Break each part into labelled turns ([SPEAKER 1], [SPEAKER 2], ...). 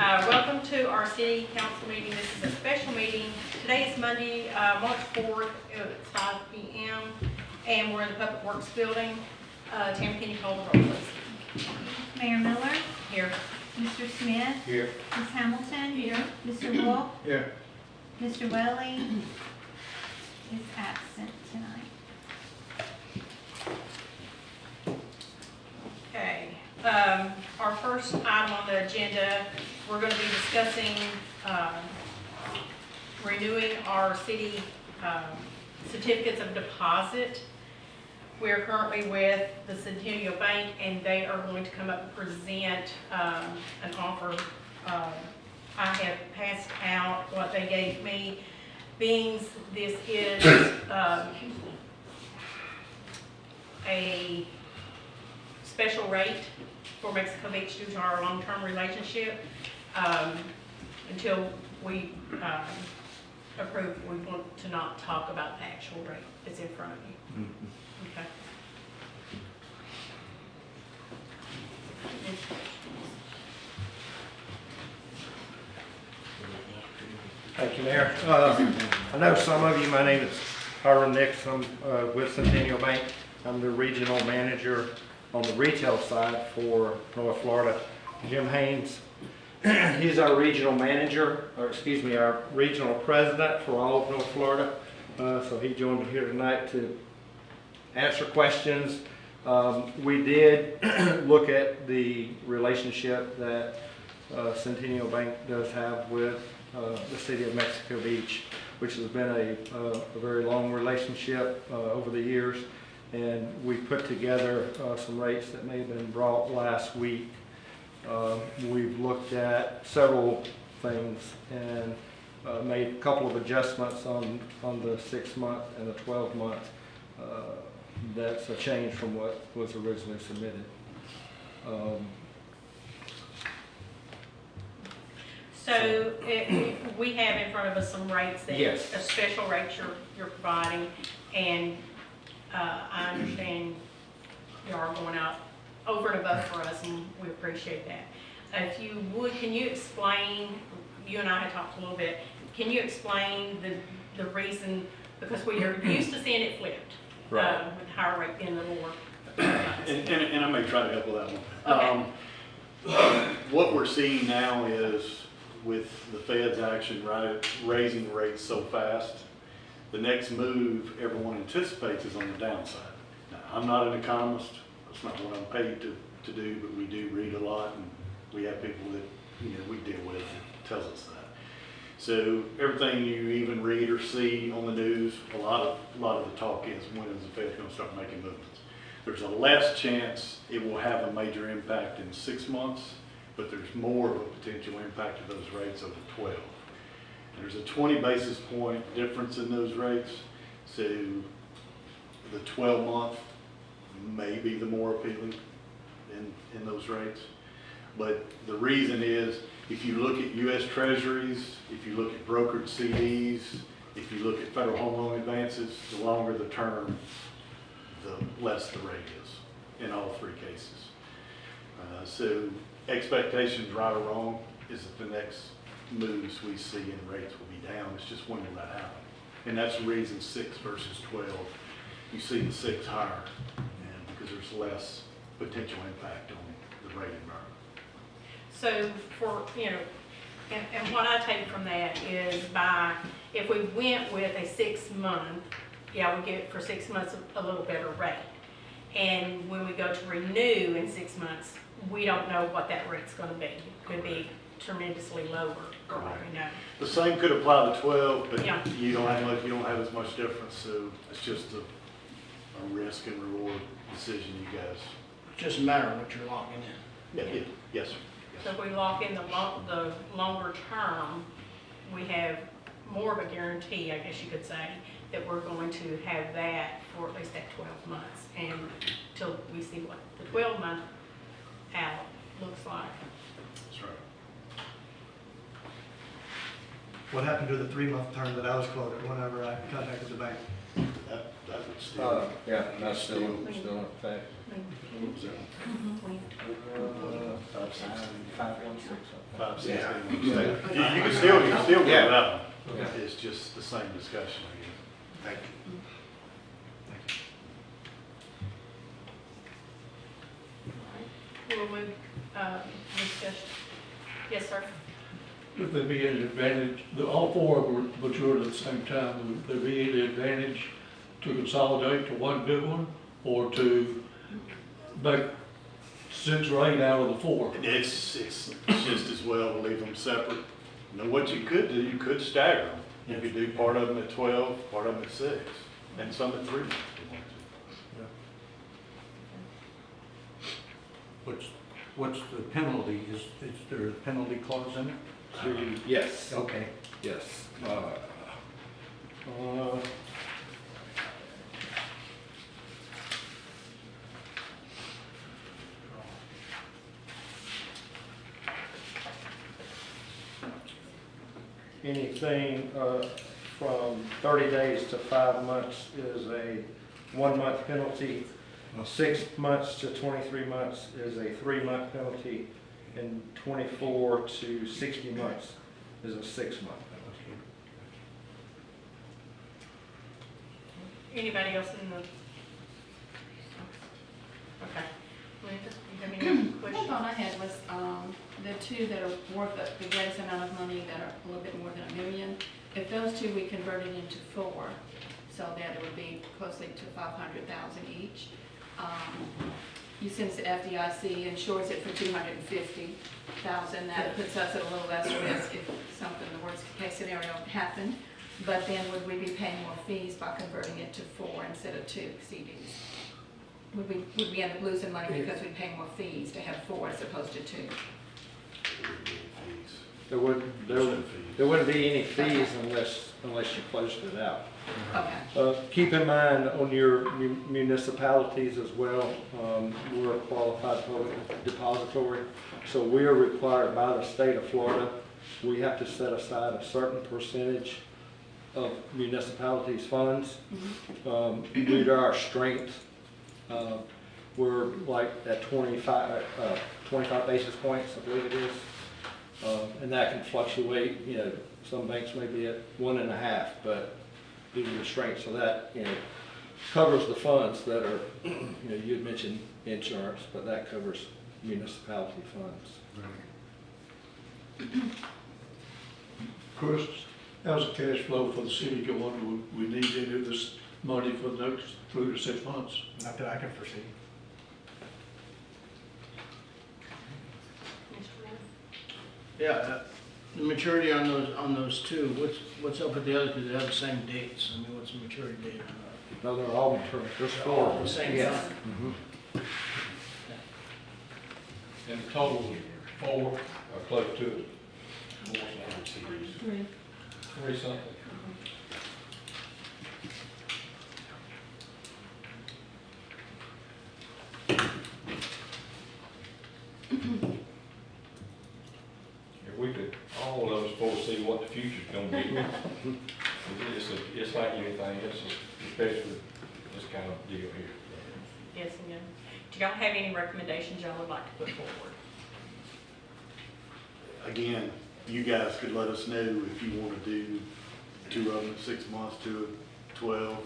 [SPEAKER 1] Welcome to our city council meeting. This is a special meeting. Today is Monday, March 4th. It's 5 p.m. and we're in the Public Works building. Tam, can you call the roll, please?
[SPEAKER 2] Mayor Miller,
[SPEAKER 1] Here.
[SPEAKER 2] Mr. Smith,
[SPEAKER 3] Here.
[SPEAKER 2] Ms. Hamilton,
[SPEAKER 1] Here.
[SPEAKER 2] Mr. Wolf,
[SPEAKER 3] Here.
[SPEAKER 2] Mr. Welly is absent tonight.
[SPEAKER 1] Okay. Our first item on the agenda, we're going to be discussing renewing our city certificates of deposit. We're currently with the Centennial Bank, and they are going to come up and present an offer. I have passed out what they gave me. Being this is a special rate for Mexico Beach due to our long-term relationship. Until we approve, we want to not talk about the actual rate that's in front of you. Okay.
[SPEAKER 3] Thank you, Mayor. I know some of you, my name is Harlan Nix. I'm with Centennial Bank. I'm the regional manager on the retail side for North Florida. Jim Haynes, he's our regional manager, or excuse me, our regional president for all of North Florida. So he joined me here tonight to answer questions. We did look at the relationship that Centennial Bank does have with the city of Mexico Beach, which has been a very long relationship over the years. And we put together some rates that may have been brought last week. We've looked at several things and made a couple of adjustments on the 6-month and the 12-month. That's a change from what was originally submitted.
[SPEAKER 1] So we have in front of us some rates that,
[SPEAKER 3] Yes.
[SPEAKER 1] a special rates you're providing, and I understand you are going out over and above for us, and we appreciate that. If you would, can you explain, you and I had talked a little bit, can you explain the reason, because we are used to seeing it flipped,
[SPEAKER 3] Right.
[SPEAKER 1] with higher rate being the lower.
[SPEAKER 4] And I may try to help with that one.
[SPEAKER 1] Okay.
[SPEAKER 4] What we're seeing now is with the Fed's action, right, raising rates so fast, the next move everyone anticipates is on the downside. Now, I'm not an economist. That's not what I'm paid to do, but we do read a lot, and we have people that we deal with that tells us that. So everything you even read or see on the news, a lot of the talk is, when is the Fed going to start making movements? There's a less chance it will have a major impact in 6 months, but there's more of a potential impact of those rates over 12. And there's a 20 basis point difference in those rates, so the 12-month may be the more appealing in those rates. But the reason is, if you look at U.S. Treasuries, if you look at brokered CDs, if you look at federal home loan advances, the longer the term, the less the rate is in all 3 cases. So expectations, right or wrong, is that the next moves we see in rates will be down. It's just when will that happen? And that's the reason 6 versus 12, you see the 6 higher, and because there's less potential impact on the rate environment.
[SPEAKER 1] So for, and what I take from that is if we went with a 6-month, yeah, we get it for 6 months a little better rate. And when we go to renew in 6 months, we don't know what that rate's gonna be. It could be tremendously lower, for all we know.
[SPEAKER 4] The same could apply to 12, but
[SPEAKER 1] Yeah.
[SPEAKER 4] you don't have as much difference, so it's just a risk and reward decision, you guys.
[SPEAKER 5] Just a matter of what you're locking in.
[SPEAKER 4] Yes, sir.
[SPEAKER 1] So if we lock in the longer term, we have more of a guarantee, I guess you could say, that we're going to have that for at least that 12 months, and till we see what the 12-month out looks like.
[SPEAKER 4] That's right.
[SPEAKER 6] What happened to the 3-month term that I was quoted whenever I contacted the bank?
[SPEAKER 4] That would still.
[SPEAKER 3] Yeah, that's still in effect.
[SPEAKER 4] What was that?
[SPEAKER 3] 516.
[SPEAKER 4] 516. You can still go
[SPEAKER 3] Yeah.
[SPEAKER 4] that one.
[SPEAKER 3] Okay.
[SPEAKER 4] It's just the same discussion, I guess.
[SPEAKER 6] Thank you.
[SPEAKER 1] We'll move, discussion. Yes, sir.
[SPEAKER 7] Would there be any advantage, all four of them were matured at the same time, would there be any advantage to consolidate to one good one, or to make 6 or 8 out of the 4?
[SPEAKER 4] It's just as well to leave them separate. You know, what you could do, you could stagger them. You could do part of them at 12, part of them at 6, and some at 3. if you want to.
[SPEAKER 8] What's the penalty? Is there a penalty clause in it?
[SPEAKER 3] Yes,
[SPEAKER 8] Okay.
[SPEAKER 3] yes. Anything from 30 days to 5 months is a 1-month penalty. 6 months to 23 months is a 3-month penalty, and 24 to 60 months is a 6-month penalty.
[SPEAKER 1] Anybody else in the? Okay. Linda, you have any
[SPEAKER 9] The
[SPEAKER 1] questions?
[SPEAKER 9] thought I had was, the two that are worth the greatest amount of money, that are a little bit more than $1 million, if those two we converted into 4, so that it would be closely to 500,000 each. Since the FDIC insures it for 250,000, that puts us at a little less risk if something, the worst case scenario happened. But then would we be paying more fees by converting it to 4 instead of 2 CDs? Would we end up losing money because we pay more fees to have 4 as opposed to 2?
[SPEAKER 4] Fees.
[SPEAKER 3] There wouldn't be any fees unless you closed it out.
[SPEAKER 9] Okay.
[SPEAKER 3] Keep in mind on your municipalities as well, we're a qualified public depository, so we are required by the state of Florida, we have to set aside a certain percentage of municipalities' funds. Due to our strength, we're like at 25 basis points, I believe it is. And that can fluctuate, you know, some banks may be at 1.5, but due to the strength, so that, you know, covers the funds that are, you know, you had mentioned insurance, but that covers municipality funds.
[SPEAKER 7] Chris, how's the cash flow for the city going? Do we need any of this money for the next 3 to 6 months?
[SPEAKER 6] Not that I can foresee.
[SPEAKER 1] Mr. Webb?
[SPEAKER 5] Yeah, the maturity on those two, what's up with the others, because they have the same dates? I mean, what's the maturity date on that?
[SPEAKER 3] No, they're all mature, there's
[SPEAKER 5] They're
[SPEAKER 3] 4.
[SPEAKER 5] all the same
[SPEAKER 3] Yes.
[SPEAKER 5] time?
[SPEAKER 10] And the total is 4 or close to it.
[SPEAKER 9] 3.
[SPEAKER 10] 3 something. If we could, all of us foresee what the future's gonna be. It's like anything, especially this kind of deal here.
[SPEAKER 1] Yes, and no. Do y'all have any recommendations y'all would like to put forward?
[SPEAKER 4] Again, you guys could let us know if you want to do 2 of them at 6 months, 2 at 12.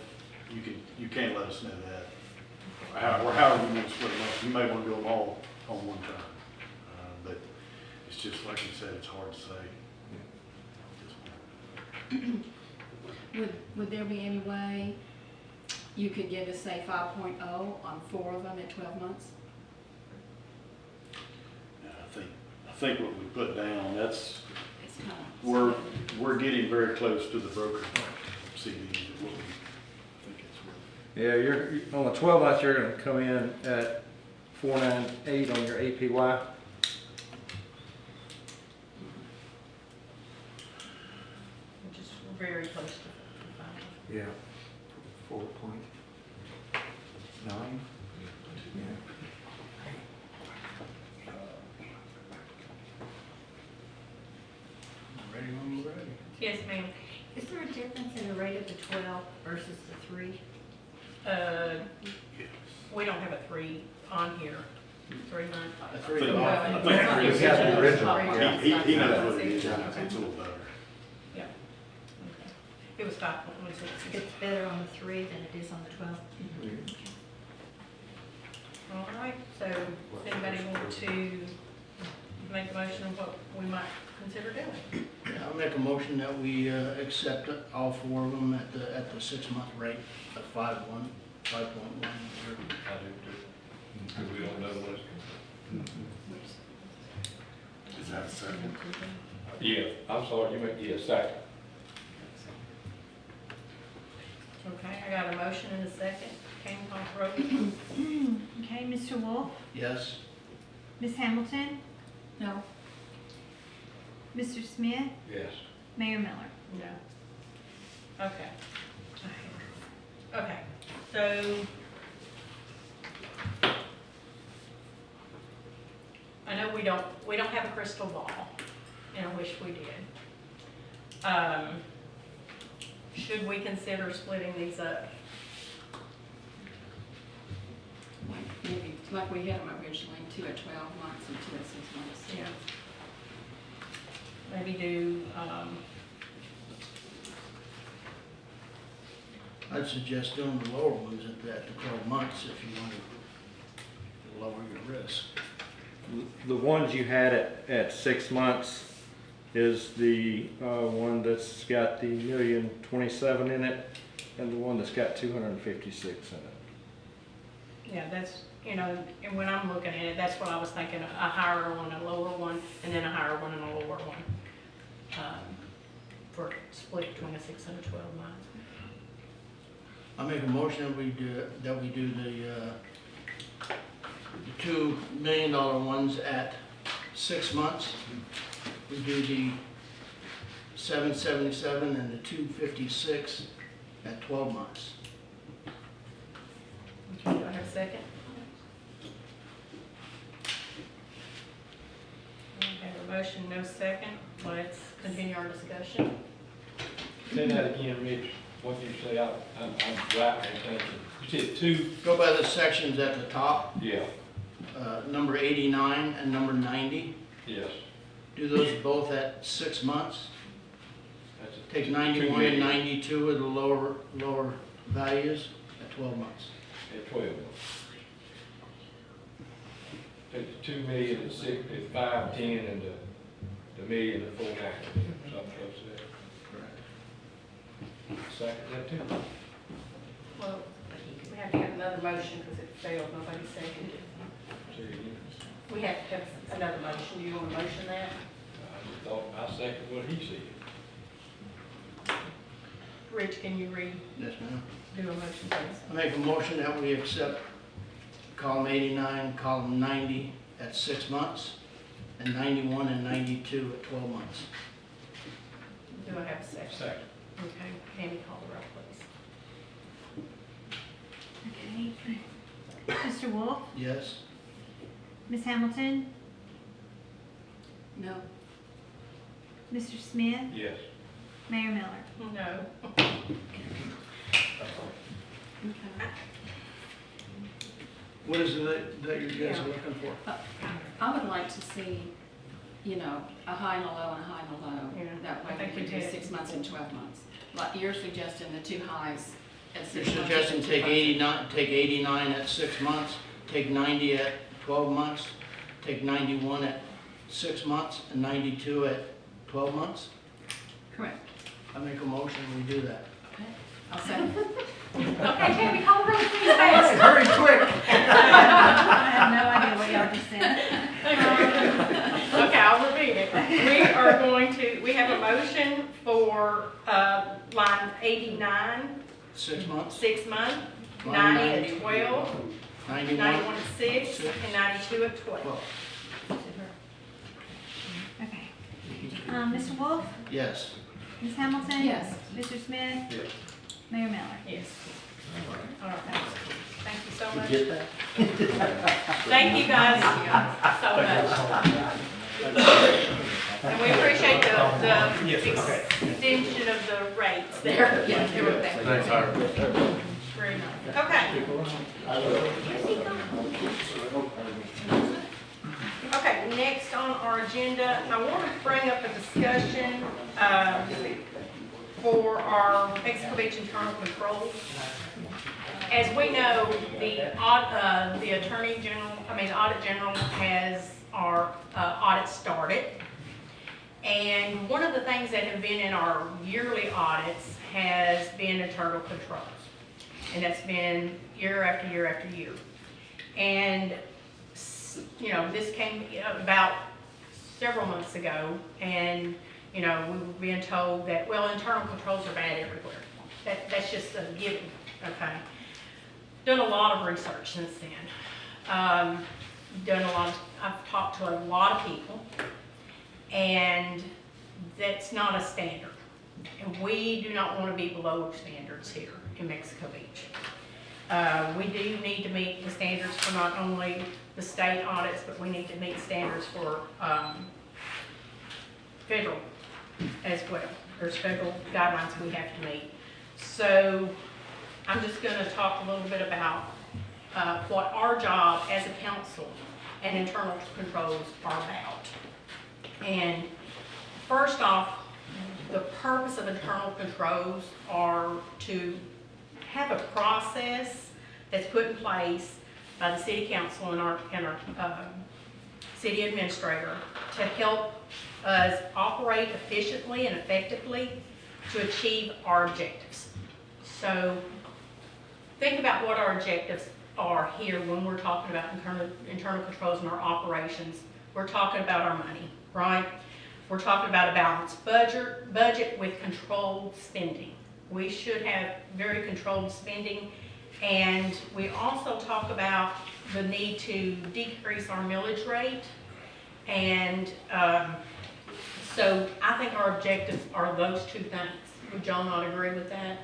[SPEAKER 4] You can let us know that. Or however you want to split them up. You may want to do them all on one time. But it's just like you said, it's hard to say. at this point.
[SPEAKER 9] Would there be any way you could give us, say, 5.0 on 4 of them at 12 months?
[SPEAKER 4] I think what we put down, that's,
[SPEAKER 9] It's kind of.
[SPEAKER 4] we're getting very close to the broker CDs. What we think it's worth.
[SPEAKER 3] Yeah, you're, on the 12 months, you're gonna come in at 498 on your APY.
[SPEAKER 1] Which is very close to 5.
[SPEAKER 8] Yeah. 4.9. Yeah.
[SPEAKER 5] Ready when you're ready.
[SPEAKER 1] Yes, ma'am.
[SPEAKER 11] Is there a difference in the rate of the 12 versus the 3?
[SPEAKER 1] We don't have a 3 on here, 395.
[SPEAKER 5] A 3
[SPEAKER 4] Well,
[SPEAKER 5] month.
[SPEAKER 4] I think
[SPEAKER 3] We've
[SPEAKER 4] Chris-
[SPEAKER 3] got the original,
[SPEAKER 4] He knows what it is,
[SPEAKER 1] Okay.
[SPEAKER 4] it's a little better.
[SPEAKER 1] Yeah. Okay. It was 5.16.
[SPEAKER 11] It's better on the 3 than it is on the 12.
[SPEAKER 1] All right, so does anybody want to make a motion of what we might consider doing?
[SPEAKER 5] I'll make a motion that we accept all 4 of them at the 6-month rate of 5.1.
[SPEAKER 10] I do too. Because we don't know what it's gonna
[SPEAKER 4] Is that a second?
[SPEAKER 10] be. Yeah, I'm sorry, you make, yeah, second.
[SPEAKER 1] Okay, I got a motion and a second. Kane, call for roll.
[SPEAKER 2] Okay, Mr. Wolf,
[SPEAKER 5] Yes?
[SPEAKER 2] Ms. Hamilton,
[SPEAKER 9] No,
[SPEAKER 2] Mr. Smith,
[SPEAKER 10] Yes.
[SPEAKER 2] Mayor Miller.
[SPEAKER 1] No. Okay. Okay, so. I know we don't have a crystal ball, and I wish we did. Should we consider splitting these up?
[SPEAKER 9] maybe, like we had them originally, 2 at 12 months and 2 at 6 months.
[SPEAKER 1] Yeah. Maybe do,
[SPEAKER 5] I'd suggest doing the lower ones at the 12 months if you want to lower your risk.
[SPEAKER 3] The ones you had at 6 months is the one that's got the 1,027,000 in it, and the one that's got 256 in it.
[SPEAKER 1] yeah, that's, and when I'm looking at it, that's what I was thinking, a higher one, a lower one, and then a higher one and a lower one. For split between a 6 and a 12 months.
[SPEAKER 5] I make a motion that we do the $2 million ones at 6 months. We do the 777 and the 256 at 12 months.
[SPEAKER 1] Okay, do I have a second? Okay, a motion, no second. Let's continue our discussion.
[SPEAKER 10] Say that again, Rich, what you say, I'm right in thinking. You said 2?
[SPEAKER 5] Go by the sections at the top,
[SPEAKER 10] Yeah,
[SPEAKER 5] number 89 and number 90.
[SPEAKER 10] yes.
[SPEAKER 5] Do those both at 6 months.
[SPEAKER 10] That's a
[SPEAKER 5] Take
[SPEAKER 10] 2
[SPEAKER 5] 91 and
[SPEAKER 10] million
[SPEAKER 5] 92 of the lower values at 12 months.
[SPEAKER 10] At 12 months. Take the 2 million at 6, at 5, 10, and the million at 4.9, something close to that.
[SPEAKER 5] Correct.
[SPEAKER 10] Second that too.
[SPEAKER 1] Well, we have to have another motion because it failed, nobody seconded it.
[SPEAKER 10] Say it again.
[SPEAKER 1] We have to have another motion. Do you want to motion that?
[SPEAKER 10] I just thought, I second what he said.
[SPEAKER 1] Rich, can you redo
[SPEAKER 5] Yes, ma'am.
[SPEAKER 1] a motion, please?
[SPEAKER 5] I make a motion that we accept column 89, column 90 at 6 months, and 91 and 92 at 12 months.
[SPEAKER 1] Do I have a second?
[SPEAKER 10] Second.
[SPEAKER 1] Okay, Tammy, call the roll, please.
[SPEAKER 2] Okay. Mr. Wolf,
[SPEAKER 5] Yes?
[SPEAKER 2] Ms. Hamilton,
[SPEAKER 9] No,
[SPEAKER 2] Mr. Smith,
[SPEAKER 10] Yes.
[SPEAKER 2] Mayor Miller.
[SPEAKER 1] No.
[SPEAKER 9] okay.
[SPEAKER 5] What is it that you guys are looking for?
[SPEAKER 9] I would like to see, a high and a low and a high and a low.
[SPEAKER 1] Yeah,
[SPEAKER 9] That
[SPEAKER 1] I
[SPEAKER 9] way
[SPEAKER 1] think
[SPEAKER 9] we
[SPEAKER 1] we
[SPEAKER 9] can do
[SPEAKER 1] did.
[SPEAKER 9] 6 months and 12 months. Like you're suggesting the 2 highs at 6
[SPEAKER 5] You're
[SPEAKER 9] months.
[SPEAKER 5] suggesting
[SPEAKER 9] and 2
[SPEAKER 5] take
[SPEAKER 9] months.
[SPEAKER 5] 89 at 6 months, take 90 at 12 months, take 91 at 6 months, and 92 at 12 months?
[SPEAKER 9] Correct.
[SPEAKER 5] I make a motion, we do that.
[SPEAKER 9] Okay. I'll second.
[SPEAKER 1] Okay, Tammy, call the roll, please, fast.
[SPEAKER 5] Hurry quick!
[SPEAKER 2] I have no idea what y'all just said.
[SPEAKER 1] Okay, I'll repeat it. We have a motion for line 89,
[SPEAKER 5] 6 months,
[SPEAKER 1] 6 months,
[SPEAKER 5] Line
[SPEAKER 1] 90
[SPEAKER 5] 90.
[SPEAKER 1] at 12,
[SPEAKER 5] 91,
[SPEAKER 1] 91 at 6, and 92 at 12.
[SPEAKER 5] 12.
[SPEAKER 2] Okay. Mr. Wolf,
[SPEAKER 5] Yes.
[SPEAKER 2] Ms. Hamilton?
[SPEAKER 9] Yes.
[SPEAKER 2] Mr. Smith?
[SPEAKER 10] Yes.
[SPEAKER 2] Mayor Miller?
[SPEAKER 1] Yes. All right, thank you so much.
[SPEAKER 3] Get that?
[SPEAKER 1] Thank you guys so much. And we appreciate the extension of the rates there.
[SPEAKER 9] Yeah, they were there.
[SPEAKER 1] Great. very nice. Okay.
[SPEAKER 7] Stick around.
[SPEAKER 1] Okay, next on our agenda, I want to bring up a discussion for our Mexico internal controls. As we know, the Attorney General, the Audit General has our audit started. And one of the things that have been in our yearly audits has been internal controls. And that's been year after year after year. And you know, this came about several months ago, and, you know, we were being told that, well, internal controls are bad everywhere. That's just a given, okay? Done a lot of research since then. I've talked to a lot of people, and that's not a standard. And we do not want to be below standards here in Mexico Beach. We do need to meet the standards for not only the state audits, but we need to meet standards for federal as well. There's federal guidelines we have to meet. So I'm just going to talk a little bit about what our job as a council and internal controls are about. And first off, the purpose of internal controls are to have a process that's put in place by the city council and our city administrator to help us operate efficiently and effectively to achieve our objectives. So think about what our objectives are here when we're talking about internal controls and our operations. We're talking about our money, right? We're talking about a balanced budget with controlled spending. We should have very controlled spending. And we also talk about the need to decrease our millage rate. And so I think our objectives are those two things. Would y'all not agree with that?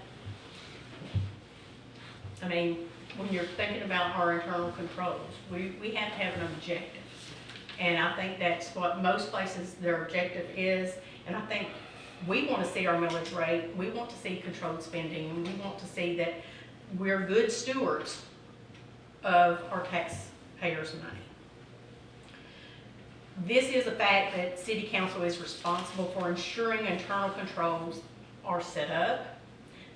[SPEAKER 1] I mean, when you're thinking about our internal controls, we have to have an objective. And I think that's what most places their objective is. And I think we want to see our millage rate, we want to see controlled spending, and we want to see that we're good stewards of our taxpayers' money. This is a fact that City Council is responsible for ensuring internal controls are set up,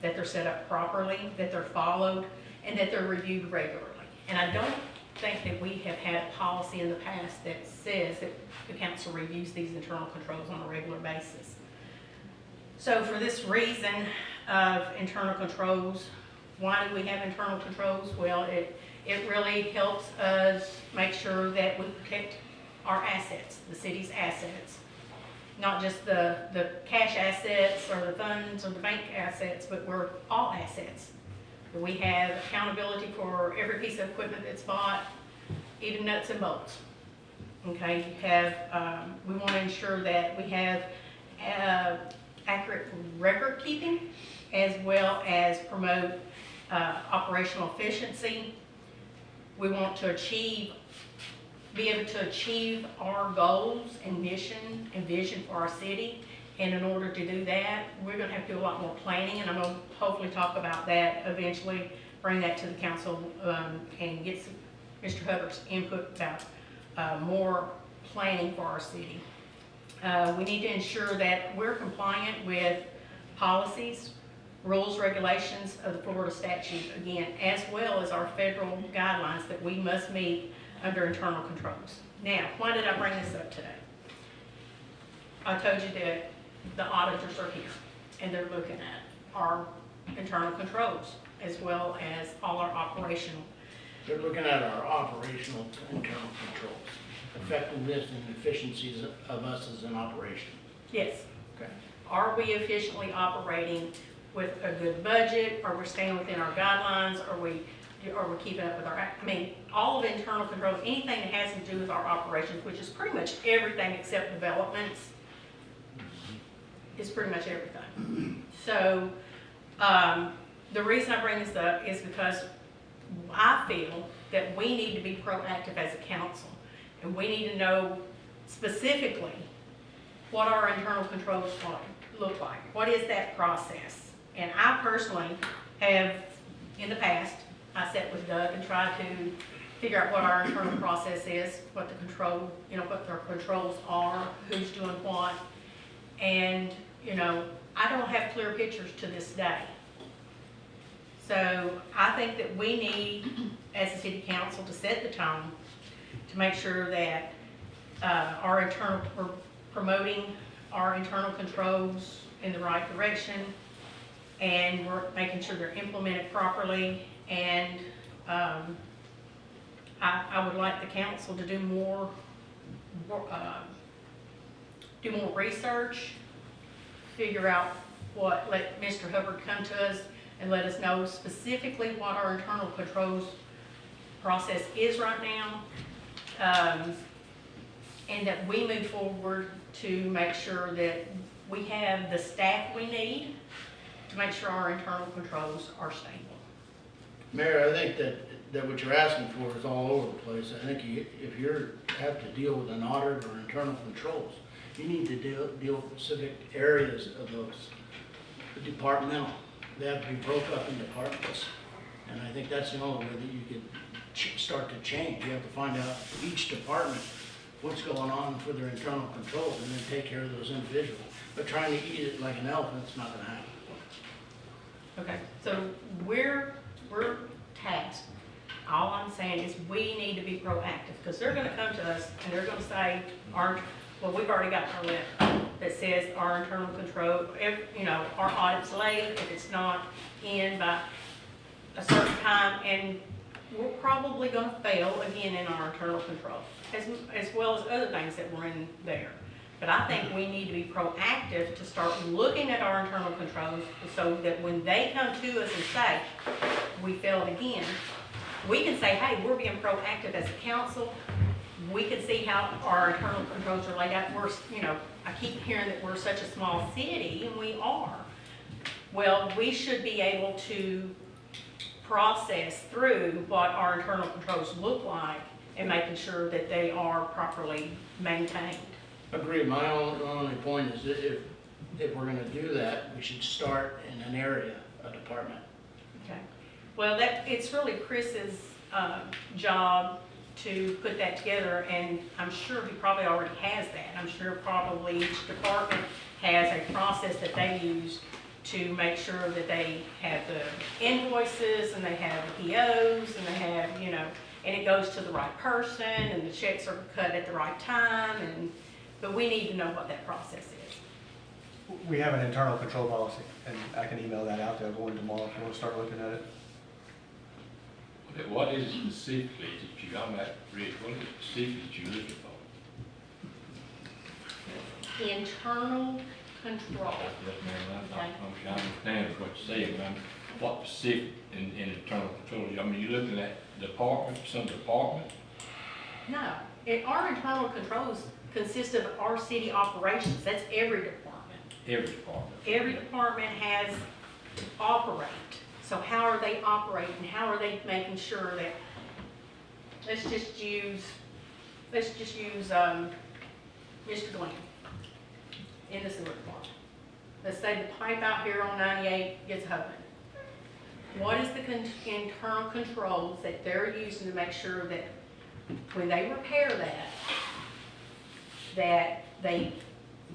[SPEAKER 1] that they're set up properly, that they're followed, and that they're reviewed regularly. And I don't think that we have had a policy in the past that says that the council reviews these internal controls on a regular basis. So for this reason of internal controls, why do we have internal controls? Well, it really helps us make sure that we protect our assets, the city's assets. Not just the cash assets or the funds or the bank assets, but we're all assets. We have accountability for every piece of equipment that's bought, even nuts and bolts. Okay, we want to ensure that we have accurate record keeping, as well as promote operational efficiency. We want to be able to achieve our goals and mission and vision for our city. And in order to do that, we're going to have to do a lot more planning, and I'm going to hopefully talk about that eventually, bring that to the council and get Mr. Hubbard's input about more planning for our city. We need to ensure that we're compliant with policies, rules, regulations of the Florida statute, again, as well as our federal guidelines that we must meet under internal controls. Now, why did I bring this up today? I told you that the auditors are here, and they're looking at our internal controls, as well as all our operational.
[SPEAKER 5] They're looking at our operational internal controls, effectiveness and efficiencies of us as an operation.
[SPEAKER 1] Yes.
[SPEAKER 5] Okay.
[SPEAKER 1] Are we efficiently operating with a good budget? Are we staying within our guidelines? Are we keeping up with our, all of internal controls, anything that has to do with our operations, which is pretty much everything except developments, is pretty much everything. So the reason I bring this up is because I feel that we need to be proactive as a council, and we need to know specifically what our internal controls look like. What is that process? And I personally have in the past, I sat with Doug and tried to figure out what our internal process is, what the control, what our controls are, who's doing what. And, I don't have clear pictures to this day. So I think that we need, as a city council, to set the tone, to make sure that we're promoting our internal controls in the right direction, and we're making sure they're implemented properly. And I would like the council to do more research, figure out let Mr. Hubbard come to us and let us know specifically what our internal controls process is right now, and that we move forward to make sure that we have the staff we need to make sure our internal controls are stable.
[SPEAKER 5] Mayor, I think that what you're asking for is all over the place. I think if you have to deal with an audit or internal controls, you need to deal with specific areas of those departmental. They have to be broke up in departments. And I think that's the only way that you can start to change. You have to find out each department what's going on for their internal controls and then take care of those individually. But trying to eat it like an elephant, it's not gonna happen.
[SPEAKER 1] Okay, so we're tasked. All I'm saying is we need to be proactive, because they're gonna come to us and they're gonna say, we've already got our letter that says our internal control, our audit's late, if it's not in by a certain time, and we're probably gonna fail again in our internal control, as well as other things that were in there. But I think we need to be proactive to start looking at our internal controls so that when they come to us and say, we failed again, we can say, hey, we're being proactive as a council. We can see how our internal controls are laid out. I keep hearing that we're such a small city, and we are. Well, we should be able to process through what our internal controls look like and making sure that they are properly maintained.
[SPEAKER 5] Agreed. My only point is that if we're gonna do that, we should start in an area, a department.
[SPEAKER 1] Okay. Well, it's really Chris's job to put that together, and I'm sure he probably already has that. I'm sure probably each department has a process that they use to make sure that they have the invoices and they have the POs and they have, and it goes to the right person and the checks are cut at the right time, but we need to know what that process is.
[SPEAKER 6] We have an internal control policy, and I can email that out to everyone tomorrow if you want to start looking at it.
[SPEAKER 10] What is it specifically that I'm at, Rich, what is it specifically that you're looking for?
[SPEAKER 1] Internal control.
[SPEAKER 10] Yes, ma'am, I understand what you're saying, but what specific in internal control? I mean, you're looking at some department?
[SPEAKER 1] No, our internal controls consist of our city operations. That's every department.
[SPEAKER 10] Every department.
[SPEAKER 1] Every department has to operate. So how are they operating? How are they making sure that, let's just use Mr. Glenn in the sewer department. Let's say the pipe out here on 98 gets opened. What is the internal controls that they're using to make sure that when they repair that they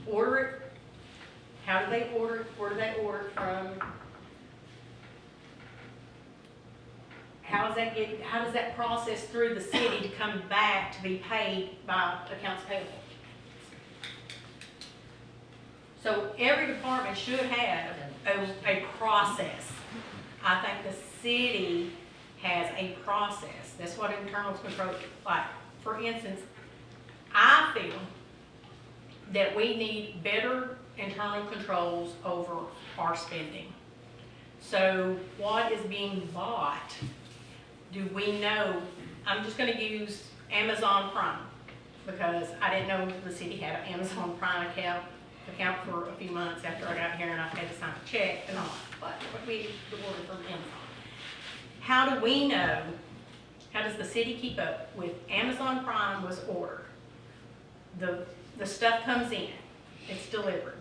[SPEAKER 1] order it? How do they order it? Where do they order it from? How does that process through the city to come back to be paid by accounts payable? So every department should have a process. I think the city has a process. That's what internal control, like, for instance, I feel that we need better internal controls over our spending. So what is being bought? Do we know? I'm just going to use Amazon Prime because I didn't know the city had an Amazon Prime account for a few months after I got here, and I had to sign a check and all. But we ordered from Amazon. How do we know? How does the city keep up with Amazon Prime was ordered? The stuff comes in, it's delivered.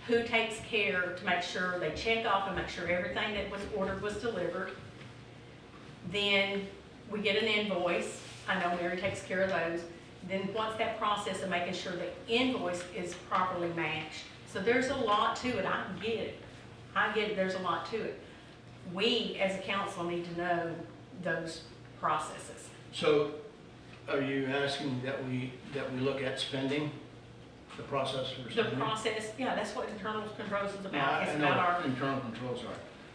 [SPEAKER 1] Who takes care to make sure they check off and make sure everything that was ordered was delivered? Then we get an invoice. I know Mary takes care of those. Then once that process of making sure the invoice is properly matched. So there's a lot to it. I get it. I get it. There's a lot to it. We, as a council, need to know those processes.
[SPEAKER 5] So are you asking that we look at spending, the process for
[SPEAKER 1] The
[SPEAKER 5] spending?
[SPEAKER 1] process, yeah, that's what internal controls is
[SPEAKER 5] Yeah,
[SPEAKER 1] about. It's
[SPEAKER 5] I know
[SPEAKER 1] about
[SPEAKER 5] what
[SPEAKER 1] our,
[SPEAKER 5] internal controls are.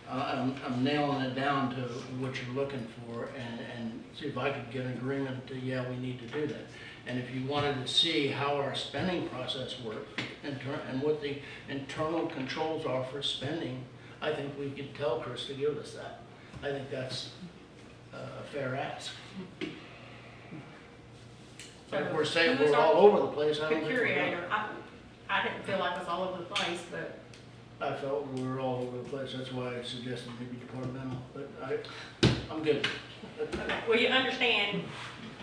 [SPEAKER 5] I'm nailing it down to what you're looking for and see if I could get an agreement that, yeah, we need to do that. And if you wanted to see how our spending process works and what the internal controls are for spending, I think we could tell Chris to give us that. I think that's a fair ask. But if we're saying
[SPEAKER 1] who's
[SPEAKER 5] we're
[SPEAKER 1] our
[SPEAKER 5] all over the place, I don't think we're
[SPEAKER 1] procurator.
[SPEAKER 5] going.
[SPEAKER 1] I didn't feel like it was all over the place, but
[SPEAKER 5] I felt we were all over the place, that's why I suggested maybe departmental, but I'm good.
[SPEAKER 1] okay. Well, you understand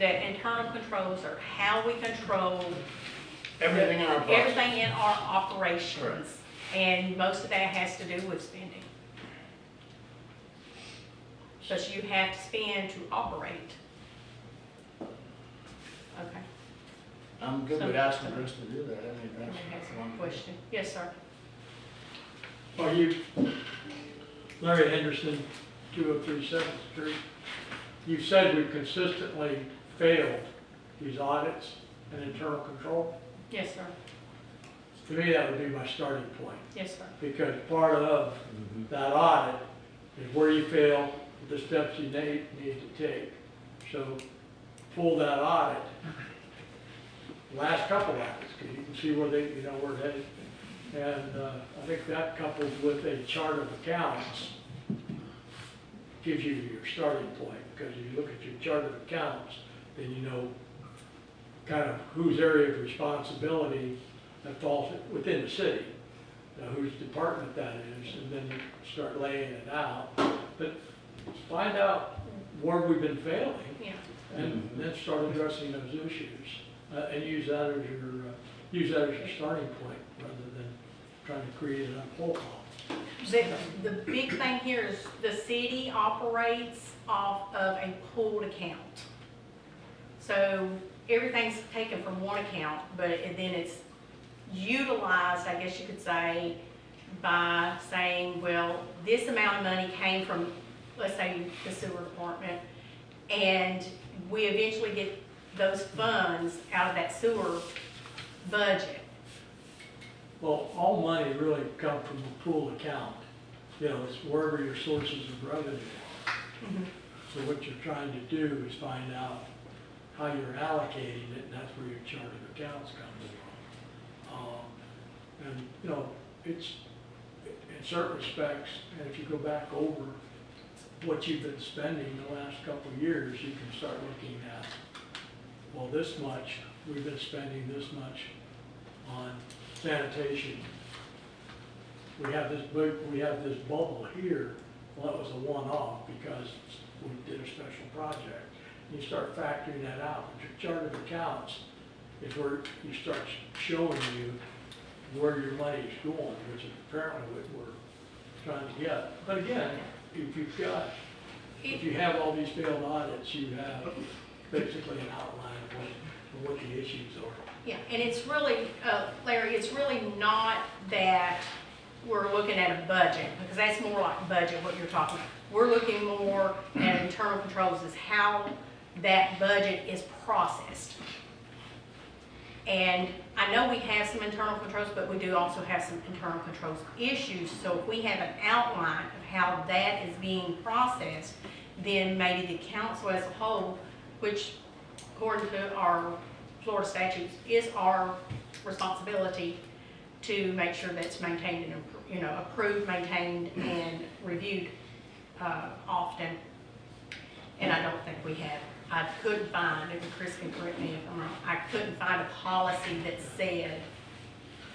[SPEAKER 1] that internal controls are how we control
[SPEAKER 5] Everything in our process.
[SPEAKER 1] everything in our operations. And most of that has to do with spending. But you have to spend to operate. Okay.
[SPEAKER 5] I'm good with asking Chris to do that, I mean,
[SPEAKER 1] Somebody has
[SPEAKER 5] that's
[SPEAKER 1] one
[SPEAKER 5] one
[SPEAKER 1] question. Yes, sir.
[SPEAKER 12] Are you, Larry Henderson, 203 7th Street, you said we've consistently failed these audits and internal control.
[SPEAKER 1] Yes, sir.
[SPEAKER 12] To me, that would be my starting point,
[SPEAKER 1] Yes, sir.
[SPEAKER 12] because part of that audit is where you fail, the steps you need to take. So pull that audit, last couple audits, because you can see where they, you know, where they're headed. And I think that coupled with a chart of accounts gives you your starting point, because if you look at your chart of accounts, then you know kind of whose area of responsibility that falls within the city, whose department that is, and then you start laying it out. But find out where we've been failing,
[SPEAKER 1] Yeah.
[SPEAKER 12] and then start addressing those issues, and use that as your starting point, rather than trying to create an uphill column.
[SPEAKER 1] The big thing here is the city operates off of a pooled account. So everything's taken from one account, but then it's utilized, I guess you could say, by saying, well, this amount of money came from, let's say, the sewer department, and we eventually get those funds out of that sewer budget.
[SPEAKER 12] Well, all money really come from a pool account. You know, it's wherever your sources of revenue are.
[SPEAKER 1] Mhm.
[SPEAKER 12] So what you're trying to do is find out how you're allocating it, and that's where your chart of accounts comes from. And, you know, it's, in certain respects, and if you go back over what you've been spending the last couple of years, you can start looking at, well, this much, we've been spending this much on sanitation. We have this bubble here. Well, that was a one-off because we did a special project. You start factoring that out. But your chart of accounts is where you start showing you where your money is going, which is apparently what we're trying to get. But again, if you have all these failed audits, you have basically an outline of what the issues are.
[SPEAKER 1] Yeah, and it's really, Larry, it's really not that we're looking at a budget, because that's more like budget, what you're talking about. We're looking more at internal controls, is how that budget is processed. And I know we have some internal controls, but we do also have some internal controls issues. So if we have an outline of how that is being processed, then maybe the council as a whole, which according to our Florida statutes is our responsibility to make sure that's maintained and, you know, approved, maintained, and reviewed often. And I don't think we have. I couldn't find, and Chris can correct me if I'm wrong, I couldn't find a policy that said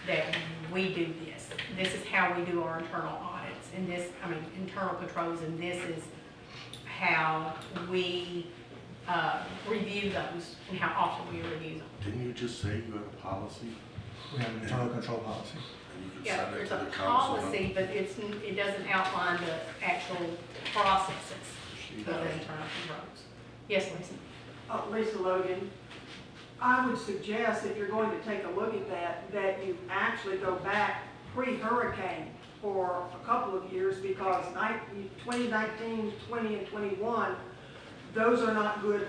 [SPEAKER 1] that we do this. This is how we do our internal audits, and this, I mean, internal controls, and this is how we review those, and how often we review them.
[SPEAKER 13] Didn't you just say you had a policy?
[SPEAKER 6] We have an internal control policy.
[SPEAKER 13] And you can
[SPEAKER 1] Yeah,
[SPEAKER 13] send it
[SPEAKER 1] there's
[SPEAKER 13] to
[SPEAKER 1] a
[SPEAKER 13] the council?
[SPEAKER 1] policy, but it doesn't outline the actual processes. for the internal controls. Yes, Lisa?
[SPEAKER 14] Lisa Logan, I would suggest if you're going to take a look at that, that you actually go back pre-hurricane for a couple of years, because 2019, 20, and 21, those are not good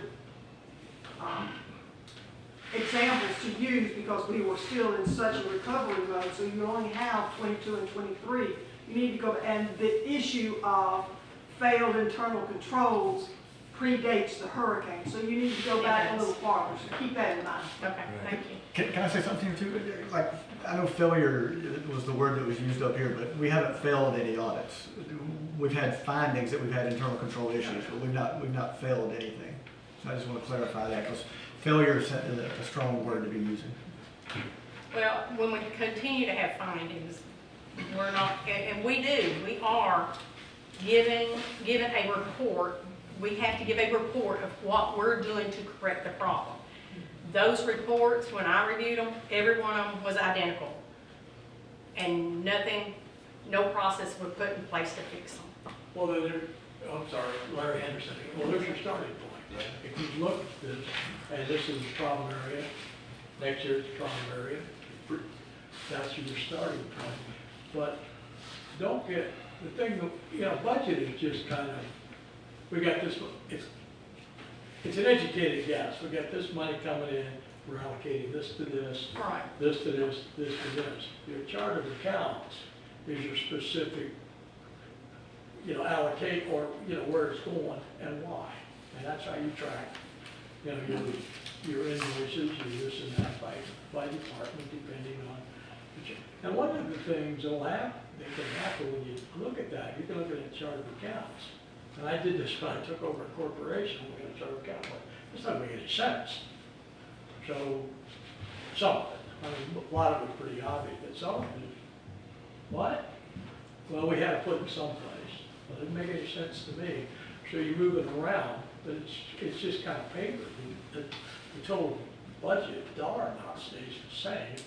[SPEAKER 14] examples to use, because we were still in such a recovery mode. So you only have 22 and 23. You need to go, and the issue of failed internal controls predates the hurricane, so you need to go back a little farther, so keep that in mind.
[SPEAKER 1] Okay, thank you.
[SPEAKER 6] Can I say something too? Like, I know failure was the word that was used up here, but we haven't failed any audits. We've had findings that we've had internal control issues, but we've not failed anything. So I just want to clarify that, because failure is a strong word to be using.
[SPEAKER 1] Well, when we continue to have findings, we're not, and we are given a report. We have to give a report of what we're doing to correct the problem. Those reports, when I reviewed them, every one of them was identical. And no process was put in place to fix them.
[SPEAKER 12] Well, then I'm sorry, Larry Henderson. Well, there's your starting point. If you look at this, and this is the problem area, next year's the problem area, that's your starting point. But don't get, the thing, budget is just kind of, we got this, it's an educated guess. We got this money coming in, we're allocating this to this,
[SPEAKER 1] Right.
[SPEAKER 12] this to this, this to this. Your chart of accounts is your specific, allocate, or, where it's going and why. And that's how you track, your invoices, your this and that by department, depending on. And one of the things that can happen when you look at that, you can look at a chart of accounts. And I did this when I took over a corporation, we had a chart of accounts, but it's not making any sense. So, some of it, a lot of it's pretty obvious, but some of it is, what? Well, we had to put it someplace. Well, it didn't make any sense to me. So you move it around, but it's just kind of paper. The total budget, dollar amount stays the same,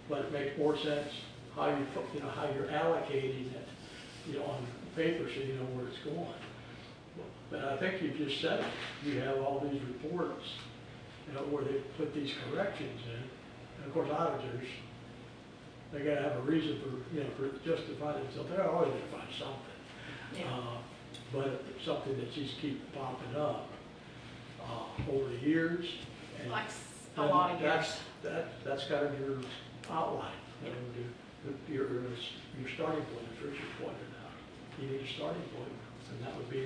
[SPEAKER 12] but it makes more sense how you put, how you're allocating it, on paper, so you know where it's going. But I think you just said it. You have all these reports, where they put these corrections in. And of course, auditors, they gotta have a reason for justifying themselves. They're always gonna find something.
[SPEAKER 1] Yeah.
[SPEAKER 12] But it's something that just keeps popping up, over the years. And
[SPEAKER 1] Like a lot of years.
[SPEAKER 12] That's kind of your outline, your starting point, as Richard pointed out. You need a starting point, and that would be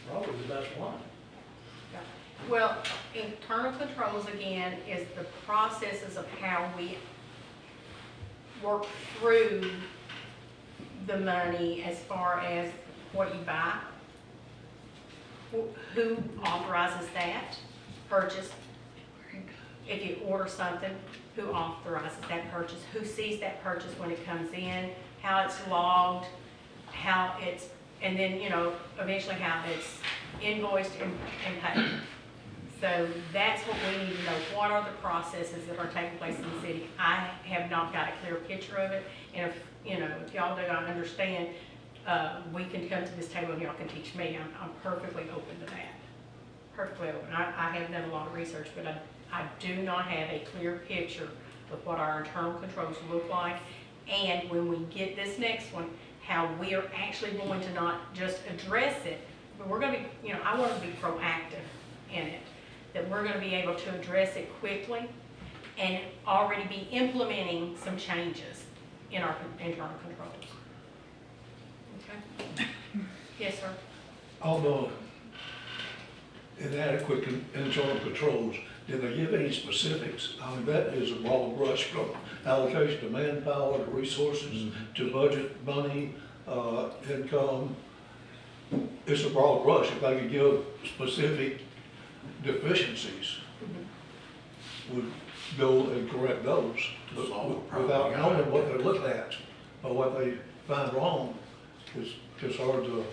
[SPEAKER 12] probably the best one.
[SPEAKER 1] Well, internal controls, again, is the processes of how we work through the money as far as what you buy, who authorizes that purchase. If you order something, who authorizes that purchase, who sees that purchase when it comes in, how it's logged, and then, eventually how it's invoiced and paid. So that's what we need to know. What are the processes that are taking place in the city? I have not got a clear picture of it. And if y'all do, I understand, we can come to this table and y'all can teach me. I'm perfectly open to that. Perfectly open. I have done a lot of research, but I do not have a clear picture of what our internal controls look like. And when we get this next one, how we are actually going to not just address it, but we're going to be, I want to be proactive in it, that we're going to be able to address it quickly and already be implementing some changes in our internal controls. Okay? Yes, sir.
[SPEAKER 7] On inadequate internal controls, did they give any specifics? I mean, that is a broad brush from allocation to manpower, to resources, to budget, money, income. It's a broad brush. If I could give specific deficiencies, would go and correct those. But without knowing what they look at or what they find wrong, it's hard to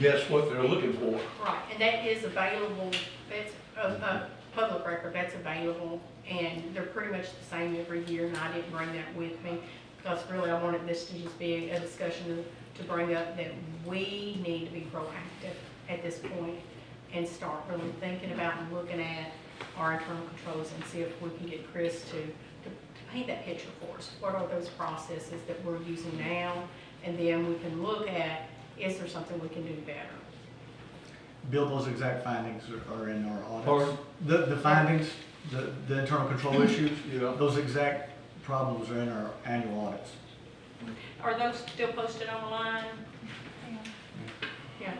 [SPEAKER 7] guess what they're looking for.
[SPEAKER 1] Right, and that is available, that's a public record, that's available, and they're pretty much the same every year, and I didn't bring that with me, because really I wanted this to just be a discussion to bring up that we need to be proactive at this point and start really thinking about and looking at our internal controls and see if we can get Chris to paint that picture for us. What are those processes that we're using now? And then we can look at, is there something we can do better?
[SPEAKER 6] Bill, those exact findings are in our audits.
[SPEAKER 7] Pardon?
[SPEAKER 6] The findings, the internal control issues,
[SPEAKER 7] Yeah.
[SPEAKER 6] those exact problems are in our annual audits.
[SPEAKER 1] Are those still posted online? Yeah.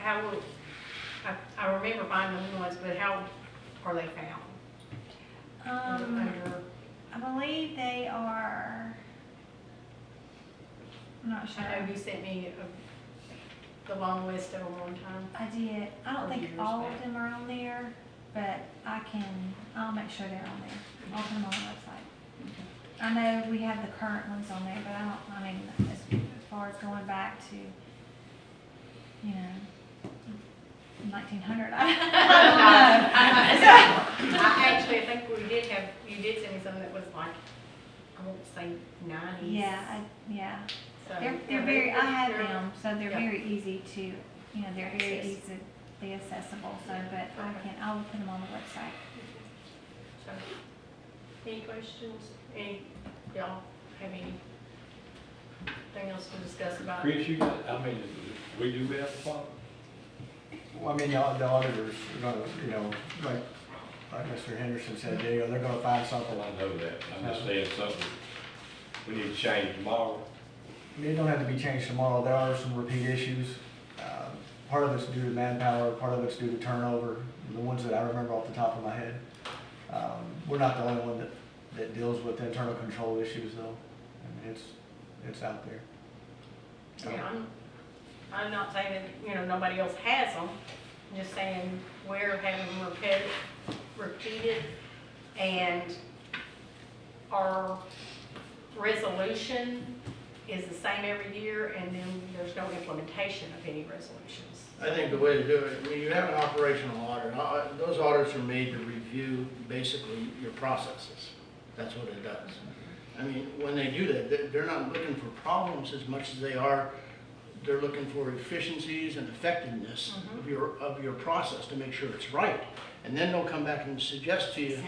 [SPEAKER 1] How will, I remember finding the ones, but how are they found? Under-
[SPEAKER 2] I believe they are, I'm not sure.
[SPEAKER 1] I know you sent me the long list of them one time.
[SPEAKER 2] I did. I don't think
[SPEAKER 1] Years
[SPEAKER 2] all
[SPEAKER 1] back.
[SPEAKER 2] of them are on there, but I'll make sure they're on there. I'll put them on the website. I know we have the current ones on there, but as far as going back to, 1900, I don't know.
[SPEAKER 1] Actually, I think you did send me something that was like, I won't say 90s.
[SPEAKER 2] Yeah.
[SPEAKER 1] So,
[SPEAKER 2] They're very, I have
[SPEAKER 1] they're-
[SPEAKER 2] them, so they're
[SPEAKER 1] yeah.
[SPEAKER 2] very easy to, they're very
[SPEAKER 1] Access.
[SPEAKER 2] easily accessible, so, but I will put them on the website.
[SPEAKER 1] So, any questions? Y'all have anything else to discuss about?
[SPEAKER 10] Chris, you got, I mean, we do have a problem.
[SPEAKER 6] Well, I mean, the auditors are gonna, like Mr. Henderson said, they're gonna find something.
[SPEAKER 10] Well, I know that, I'm just saying something we need to change tomorrow.
[SPEAKER 6] They don't have to be changed tomorrow. There are some repeat issues. Part of it's due to manpower, part of it's due to turnover, the ones that I remember off the top of my head. We're not the only one that deals with internal control issues though. I mean, it's out there.
[SPEAKER 1] Yeah, I'm not saying that, nobody else has them. I'm just saying we're having them repeated, and our resolution is the same every year, and then there's no implementation of any resolutions.
[SPEAKER 5] I think the way to do it, when you have an operational audit, those audits are made to review basically your processes. That's what it does. I mean, when they do that, they're not looking for problems as much as they're looking for efficiencies and effectiveness of your process to make sure it's right. And then they'll come back and suggest to you,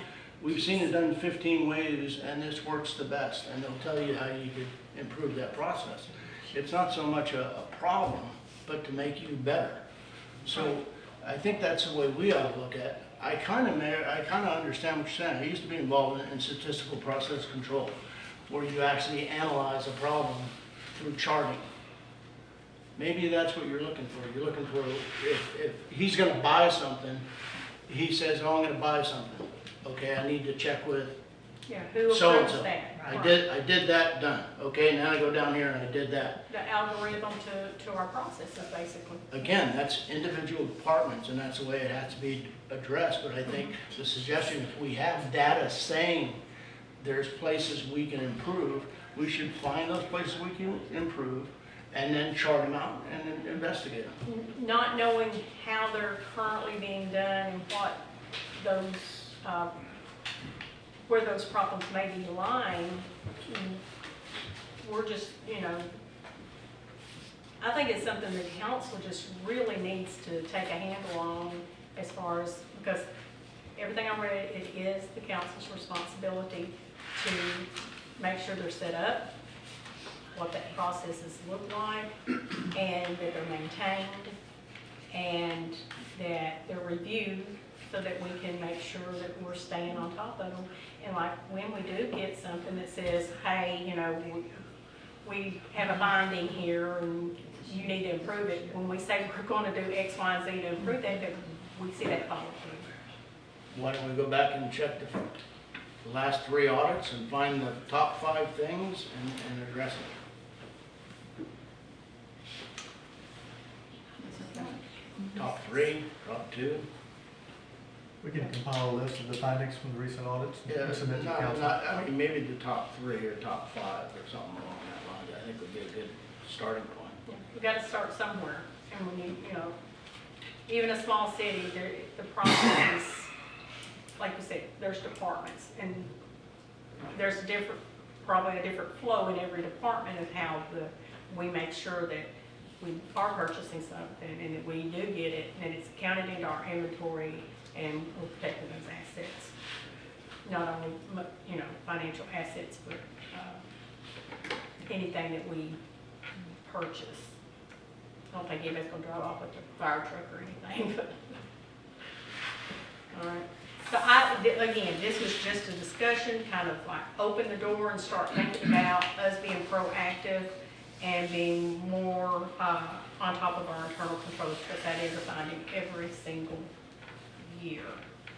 [SPEAKER 5] we've seen it done 15 ways and this works the best. And they'll tell you how you could improve that process. It's not so much a problem, but to make you better. So I think that's the way we ought to look at it. I kind of understand what you're saying. I used to be involved in statistical process control, where you actually analyze a problem through charting. Maybe that's what you're looking for. You're looking for, if he's going to buy something, he says, oh, I'm going to buy something. Okay, I need to check with
[SPEAKER 1] Yeah, who
[SPEAKER 5] so-and-so.
[SPEAKER 1] approves that?
[SPEAKER 5] I did that, done. Okay, now I go down here and I did that.
[SPEAKER 1] The algorithm to our processes, basically.
[SPEAKER 5] Again, that's individual departments, and that's the way it has to be addressed. But I think the suggestion, if we have data saying there's places we can improve, we should find those places we can improve, and then chart them out and then investigate them.
[SPEAKER 1] Not knowing how they're currently being done and what those, where those problems may be lying, we're just, I think it's something that council just really needs to take a handle on as far as, because everything I read, it is the council's responsibility to make sure they're set up, what the processes look like, and that they're maintained, and that they're reviewed so that we can make sure that we're staying on top of them. And like when we do get something that says, hey, we have a finding here and you need to improve it, when we say we're going to do X, Y, and Z to improve that we see that follow through.
[SPEAKER 5] Why don't we go back and check the last 3 audits and find the top 5 things and address it? Top 3, top 2?
[SPEAKER 6] We can compile a list of the findings from the recent audits and submit to council.
[SPEAKER 5] I mean, maybe the top 3 or top 5 or something along that line. I think would be a good starting point.
[SPEAKER 1] Yeah, we got to start somewhere. And when even a small city, the process is, like you said, there's departments, and there's probably a different flow in every department of how we make sure that we are purchasing something and that we do get it, and it's counted into our inventory and we're protecting those assets. Not only, financial assets, but, anything that we purchase. I don't think anybody's gonna drive off with a fire truck or anything, but. All right, so again, this was just a discussion, kind of like open the door and start thinking about us being proactive and being more, on top of our internal controls, because that is a finding every single year.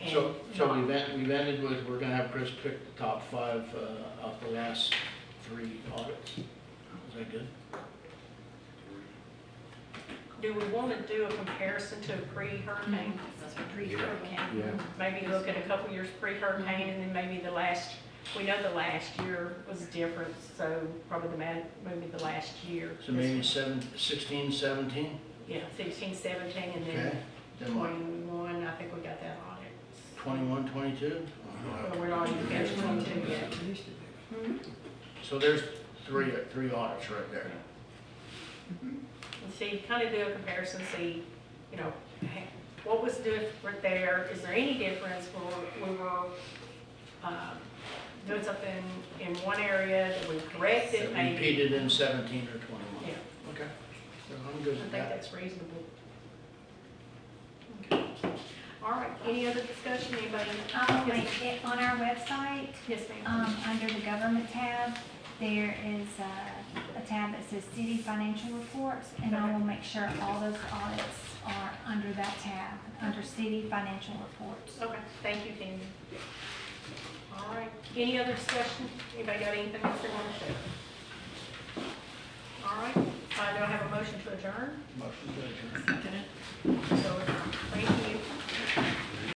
[SPEAKER 1] And
[SPEAKER 5] So
[SPEAKER 1] not-
[SPEAKER 5] we've ended with, we're gonna have Chris pick the top 5 of the last 3 audits. Is that good?
[SPEAKER 1] Do we want to do a comparison to a pre-hurricane?
[SPEAKER 11] That's what pre-hurricane.
[SPEAKER 5] Yeah.
[SPEAKER 1] Maybe look at a couple years pre-hurricane and then maybe we know the last year was different, so probably maybe the last year.
[SPEAKER 5] So maybe 16, 17?
[SPEAKER 1] Yeah, 16, 17, and
[SPEAKER 5] Okay.
[SPEAKER 1] then
[SPEAKER 5] Then what,
[SPEAKER 1] 21, I think we got that audit.
[SPEAKER 5] 21, 22?
[SPEAKER 1] We're not even finished 22 yet.
[SPEAKER 5] So there's three audits right there.
[SPEAKER 1] And see, kind of do a comparison, see, hey, what was different there? Is there any difference where we were doing something in one area that we corrected, maybe?
[SPEAKER 5] Repeated in 17 or 21?
[SPEAKER 1] Yeah,
[SPEAKER 5] Okay. So I'm good
[SPEAKER 1] I
[SPEAKER 5] with
[SPEAKER 1] think
[SPEAKER 5] that.
[SPEAKER 1] that's reasonable. Okay. All right, any other discussion, anybody?
[SPEAKER 2] On our website,
[SPEAKER 1] Yes, ma'am.
[SPEAKER 2] under the government tab, there is a tab that says city financial reports, and I will make sure all those audits are under that tab, under city financial reports.
[SPEAKER 1] Okay, thank you, Tammy. All right, any other discussion? Anybody got anything else they want to share? All right, do I have a motion to adjourn?
[SPEAKER 5] Motion to adjourn.
[SPEAKER 1] So, thank you.